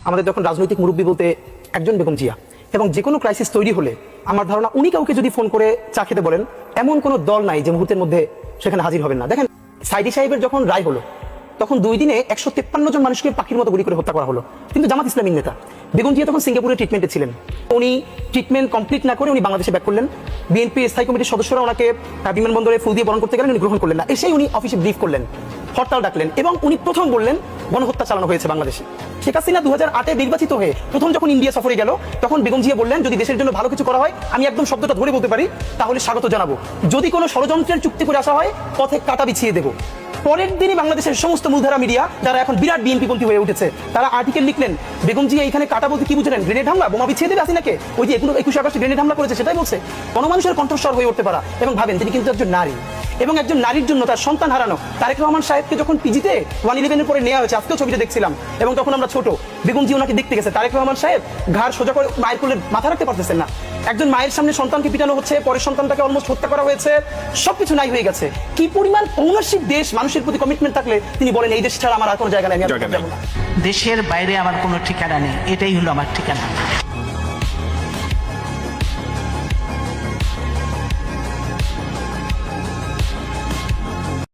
আমাদের যখন রাজনৈতিক মুরব্বী বলতে একজন বেগম জিয়া, এবং যে কোনো ক্রাইসিস তৈরি হলে আমার ধারণা উনি কাউকে যদি ফোন করে চা খেতে বলেন, এমন কোনো দল নাই যে মুহূর্তের মধ্যে সেখানে হাজির হবেন না। দেখেন, সাইদি সাহেবের যখন রায় হলো তখন 2 দিনে 153 জন মানুষকে পাখির মতো গুলি করে হত্যা করা হলো, কিন্তু জামাত ইসলামীর নেতা বেগম জিয়া তখন সিঙ্গাপুরে ট্রিটমেন্টে ছিলেন। উনি ট্রিটমেন্ট কমপ্লিট না করে উনি বাংলাদেশে ব্যাক করলেন। বিএনপি স্থায়ী কমিটির সদস্যরা ওনাকে বিমানবন্দরে ফুল দিয়ে বরণ করতে গেলেন, উনি গ্রহণ করলেন না। এসেই উনি অফিসে ব্রিফ করলেন, হরতাল ডাকলেন, এবং উনি প্রথম বললেন গণহত্যা চালানো হয়েছে বাংলাদেশে। শেখ হাসিনা 2008-এ নির্বাচিত হয়ে প্রথম যখন ইন্ডিয়া সফরে গেল, তখন বেগম জিয়া বললেন যদি দেশের জন্য ভালো কিছু করা হয়, আমি একদম শব্দটা ধরে বলতে পারি, তাহলে স্বাগত জানাবো। যদি কোনো ষড়যন্ত্রের চুক্তি করে আসা হয়, পথে কাঁটা বিছিয়ে দেবো। পরের দিনই বাংলাদেশের সমস্ত মূলধারা মিডিয়া, যারা এখন বিরাট বিএনপিপন্থী হয়ে উঠেছে, তারা আর্টিকেল লিখলেন বেগম জিয়া এখানে কাটা বলতে কি বুঝলেন, গ্রেনেড হামলা, বোমা বিছিয়ে দেবে হাসিনাকে। ওই যে 21 আগস্টে গ্রেনেড হামলা করেছে সেটাই বলছে। গণমানুষের কণ্ঠস্বর হয়ে উঠতে পারা, এবং ভাবেন তিনি কিন্তু একজন নারী, এবং একজন নারীর জন্য তার সন্তান হারানো। তারেক রহমান সাহেবকে যখন পিজিতে 111-এর পরে নেওয়া হয়েছে, আজকেও ছবিটা দেখছিলাম, এবং তখন আমরা ছোট, বেগম জি ওনাকে দেখতে গেছে, তারেক রহমান সাহেব ঘাড় সোজা করে মায়ের কোলে মাথা রাখতে পারতেছেন না। একজন মায়ের সামনে সন্তানকে পিটানো হচ্ছে, পরের সন্তানটাকে অলমোস্ট হত্যা করা হয়েছে, সবকিছু নাই হয়ে গেছে। কি পরিমাণ ঔনসিক দেশ, মানুষের প্রতি কমিটমেন্ট থাকলে তিনি বলেন এই দেশ ছাড়া আমার আর কোনো জায়গা নেই, আমি আর যাব না। দেশের বাইরে আমার কোনো ঠিকানা নেই, এটাই হলো আমার ঠিকানা।